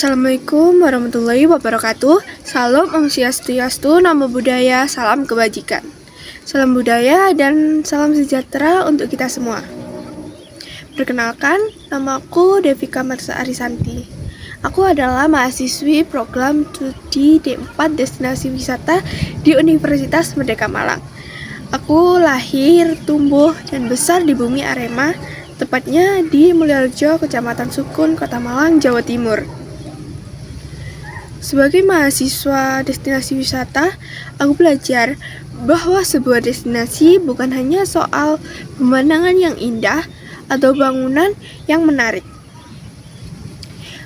Assalamualaikum warahmatullahi wabarakatuh. Salam Om Swastiastu, Namo Buddhaya, salam kebajikan. Salam budaya dan salam sejahtera untuk kita semua. Perkenalkan, namaku Devika Marsa Arisanti. Aku adalah mahasiswi program studi D4 Destinasi Wisata di Universitas Merdeka Malang. Aku lahir, tumbuh, dan besar di bumi Arema, tepatnya di Mulyorejo, Kecamatan Sukun, Kota Malang, Jawa Timur. Sebagai mahasiswa destinasi wisata, aku belajar bahwa sebuah destinasi bukan hanya soal pemandangan yang indah atau bangunan yang menarik.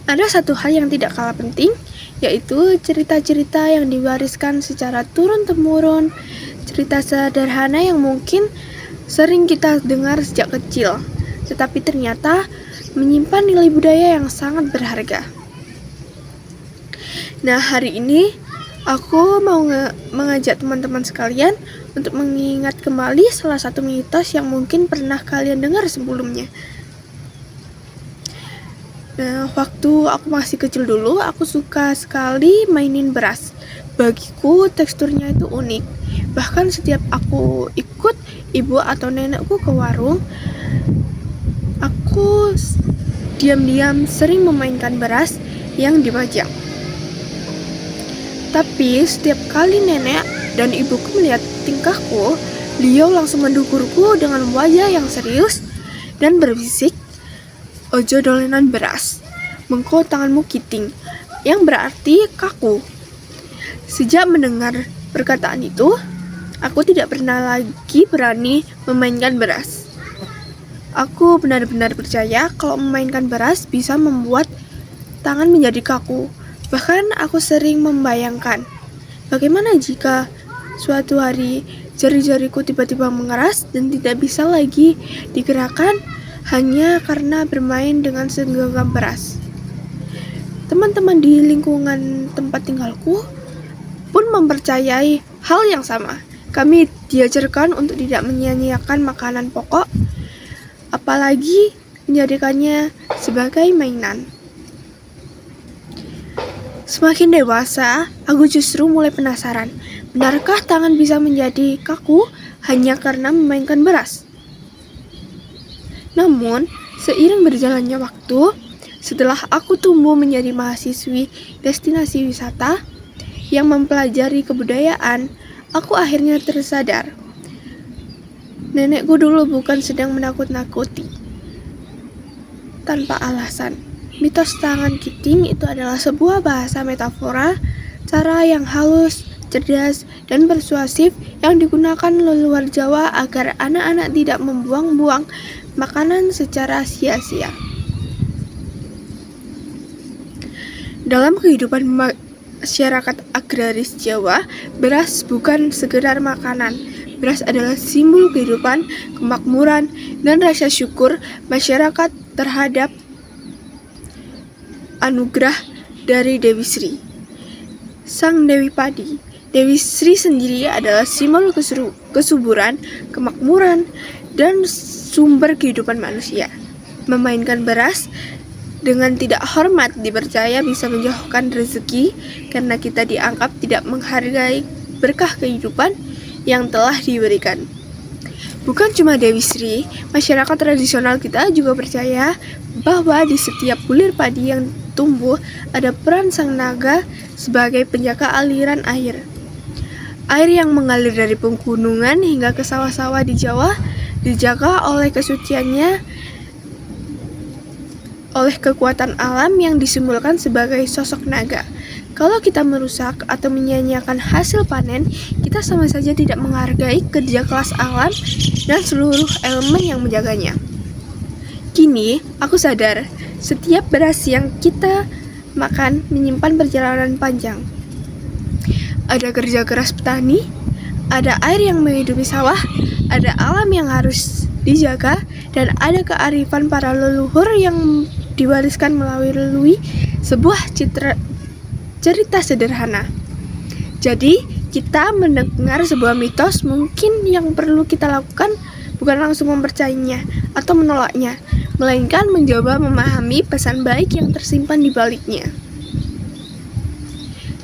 Ada satu hal yang tidak kalah penting, yaitu cerita-cerita yang diwariskan secara turun-temurun, cerita sederhana yang mungkin sering kita dengar sejak kecil, tetapi ternyata menyimpan nilai budaya yang sangat berharga. Nah, hari ini aku mau mengajak teman-teman sekalian untuk mengingat kembali salah satu mitos yang mungkin pernah kalian dengar sebelumnya. Nah, waktu aku masih kecil dulu, aku suka sekali mainin beras. Bagiku teksturnya itu unik. Bahkan setiap aku ikut ibu atau nenekku ke warung, aku diam-diam sering memainkan beras yang dipajang. Tapi setiap kali nenek dan ibuku melihat tingkahku, beliau langsung mendugurku dengan wajah yang serius dan berbisik, "Ojo dolenan beras, mengko tanganmu kiting," yang berarti kaku. Sejak mendengar perkataan itu, aku tidak pernah lagi berani memainkan beras. Aku benar-benar percaya kalau memainkan beras bisa membuat tangan menjadi kaku. Bahkan aku sering membayangkan, bagaimana jika suatu hari jari-jariku tiba-tiba mengeras dan tidak bisa lagi digerakkan hanya karena bermain dengan segenggam beras. Teman-teman di lingkungan tempat tinggalku pun mempercayai hal yang sama. Kami diajarkan untuk tidak menyia-nyiakan makanan pokok, apalagi menjadikannya sebagai mainan. Semakin dewasa, aku justru mulai penasaran, benarkah tangan bisa menjadi kaku hanya karena memainkan beras? Namun, seiring berjalannya waktu, setelah aku tumbuh menjadi mahasiswi destinasi wisata yang mempelajari kebudayaan, aku akhirnya tersadar. Nenekku dulu bukan sedang menakut-nakuti tanpa alasan. Mitos tangan kiting itu adalah sebuah bahasa metafora, cara yang halus, cerdas, dan persuasif yang digunakan leluhur Jawa agar anak-anak tidak membuang-buang makanan secara sia-sia. Dalam kehidupan masyarakat agraris Jawa, beras bukan sekedar makanan. Beras adalah simbol kehidupan, kemakmuran, dan rasa syukur masyarakat terhadap anugerah dari Dewi Sri, Sang Dewi Padi. Dewi Sri sendiri adalah simbol kesuburan, kemakmuran, dan sumber kehidupan manusia. Memainkan beras dengan tidak hormat dipercaya bisa menjauhkan rezeki karena kita dianggap tidak menghargai berkah kehidupan yang telah diberikan. Bukan cuma Dewi Sri, masyarakat tradisional kita juga percaya bahwa di setiap bulir padi yang tumbuh ada peran sang naga sebagai penjaga aliran air. Air yang mengalir dari pegunungan hingga ke sawah-sawah di Jawa dijaga oleh kesuciannya, oleh kekuatan alam yang disimbolkan sebagai sosok naga. Kalau kita merusak atau menyia-nyiakan hasil panen, kita sama saja tidak menghargai kerja keras alam dan seluruh elemen yang menjaganya. Kini, aku sadar, setiap beras yang kita makan menyimpan perjalanan panjang. Ada kerja keras petani, ada air yang menghidupi sawah, ada alam yang harus dijaga, dan ada kearifan para leluhur yang diwariskan melalui sebuah cerita sederhana. Jadi, kita mendengar sebuah mitos, mungkin yang perlu kita lakukan bukan langsung mempercayainya atau menolaknya, melainkan mencoba memahami pesan baik yang tersimpan di baliknya.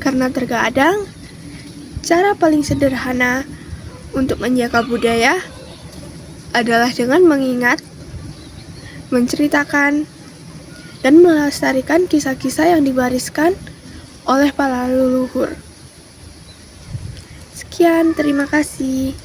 Karena terkadang cara paling sederhana untuk menjaga budaya adalah dengan mengingat, menceritakan, dan melestarikan kisah-kisah yang diwariskan oleh para leluhur. Sekian, terima kasih.